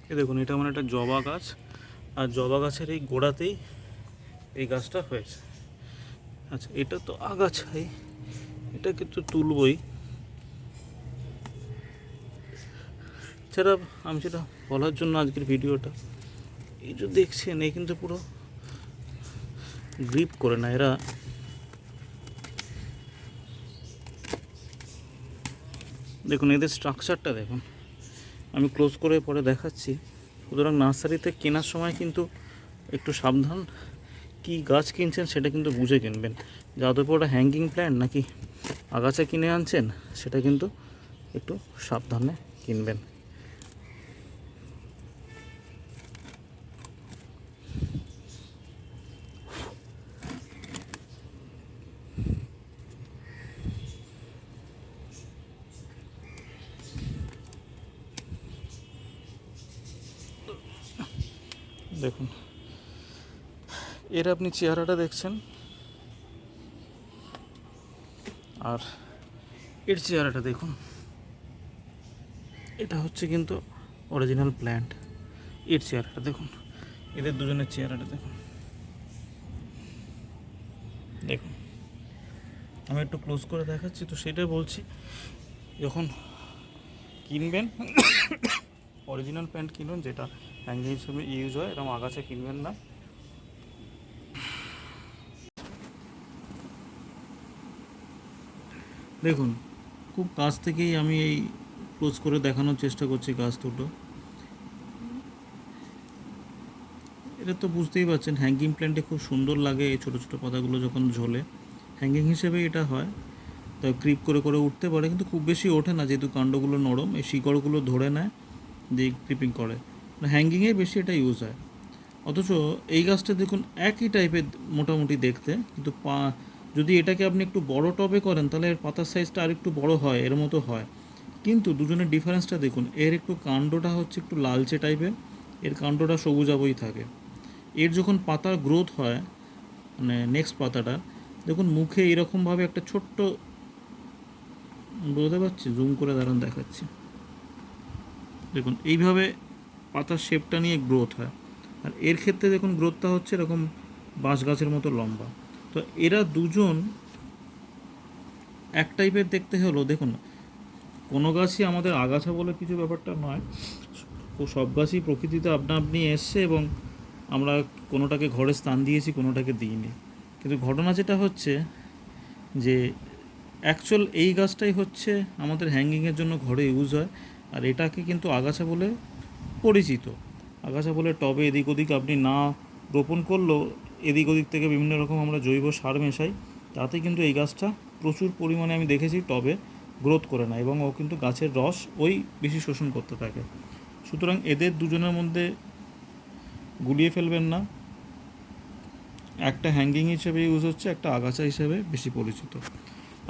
এই দেখুন, এটা আমার একটা জবা গাছ, আর জবা গাছের এই গোড়াতেই এই গাছটা হয়েছে। আচ্ছা, এটা তো আগাছাই, এটা কিন্তু তুলবই। সেটা আমি সেটা বলার জন্য আজকের ভিডিওটা। এই যে দেখছেন, এই কিন্তু পুরো গ্রিপ করে না এরা। দেখুন এদের স্ট্রাকচারটা দেখুন, আমি ক্লোজ করে পরে দেখাচ্ছি। সুতরাং নার্সারিতে কেনার সময় কিন্তু একটু সাবধান, কি গাছ কিনছেন সেটা কিন্তু বুঝে কিনবেন। যাদের ওটা হ্যাঙ্গিং প্ল্যান্ট নাকি আগাছা কিনে আনছেন, সেটা কিন্তু একটু সাবধানে কিনবেন। দেখুন এর আপনি চেহারাটা দেখছেন, আর এর চেহারাটা দেখুন। এটা হচ্ছে কিন্তু অরিজিনাল প্ল্যান্ট। এর চেহারাটা দেখুন, এদের দুজনের চেহারাটা দেখুন। দেখুন আমি একটু ক্লোজ করে দেখাচ্ছি, তো সেটাই বলছি, যখন কিনবেন অরিজিনাল প্ল্যান্ট কিনবেন, যেটা হ্যাঙ্গিং হিসেবে ইউজ হয়, এরকম আগাছা কিনবেন না। দেখুন খুব কাছ থেকেই আমি এই ক্লোজ করে দেখানোর চেষ্টা করছি গাছ দুটো। এটা তো বুঝতেই পারছেন, হ্যাঙ্গিং প্ল্যান্টে খুব সুন্দর লাগে এই ছোটো ছোটো পাতাগুলো যখন ঝোলে। হ্যাঙ্গিং হিসেবে এটা হয়, তা ক্রিপ করে করে উঠতে পারে, কিন্তু খুব বেশি ওঠে না, যেহেতু কাণ্ডগুলো নরম, এই শিকড়গুলো ধরে নেয় দিয়ে ক্রিপিং করে। হ্যাঙ্গিংয়ে বেশি এটা ইউজ হয়। অথচ এই গাছটা দেখুন একই টাইপের মোটামুটি দেখতে, কিন্তু যদি এটাকে আপনি একটু বড় টবে করেন তাহলে এর পাতার সাইজটা আর একটু বড় হয়, এর মতো হয়। কিন্তু দুজনের ডিফারেন্সটা দেখুন, এর একটু কাণ্ডটা হচ্ছে একটু লালচে টাইপের, এর কাণ্ডটা সবুজাবই থাকে। এর যখন পাতার গ্রোথ হয়, মানে নেক্সট পাতাটা দেখুন, মুখে এরকমভাবে একটা ছোট্ট, বুঝতে পারছি, জুম করে দাঁড়ান দেখাচ্ছি, দেখুন এইভাবে পাতার শেপটা নিয়ে গ্রোথ হয়। আর এর ক্ষেত্রে দেখুন গ্রোথটা হচ্ছে এরকম বাঁশ গাছের মতো লম্বা। তো এরা দুজন এক টাইপের দেখতে হলো। দেখুন কোনো গাছই আমাদের আগাছা বলে কিছু ব্যাপারটা নয়, সব গাছই প্রকৃতিতে আপনা আপনি এসছে, এবং আমরা কোনোটাকে ঘরে স্থান দিয়েছি, কোনোটাকে দিইনি। কিন্তু ঘটনা যেটা হচ্ছে যে অ্যাকচুয়াল এই গাছটাই হচ্ছে আমাদের হ্যাঙ্গিংয়ের জন্য ঘরে ইউজ হয়, আর এটাকে কিন্তু আগাছা বলে পরিচিত। আগাছা বলে টবে এদিক ওদিক আপনি না রোপণ করলেও এদিক ওদিক থেকে বিভিন্ন রকম আমরা জৈব সার মেশাই, তাতে কিন্তু এই গাছটা প্রচুর পরিমাণে আমি দেখেছি টবে গ্রোথ করে না, এবং ও কিন্তু গাছের রস ওই বেশি শোষণ করতে থাকে। সুতরাং এদের দুজনের মধ্যে গুলিয়ে ফেলবেন না, একটা হ্যাঙ্গিং হিসেবে ইউজ হচ্ছে, একটা আগাছা হিসেবে বেশি পরিচিত।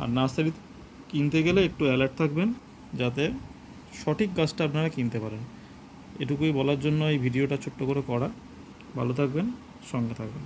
আর নার্সারি কিনতে গেলে একটু অ্যালার্ট থাকবেন, যাতে সঠিক গাছটা আপনারা কিনতে পারেন। এটুকুই বলার জন্য এই ভিডিওটা ছোট্ট করে করা। ভালো থাকবেন, সঙ্গে থাকবেন।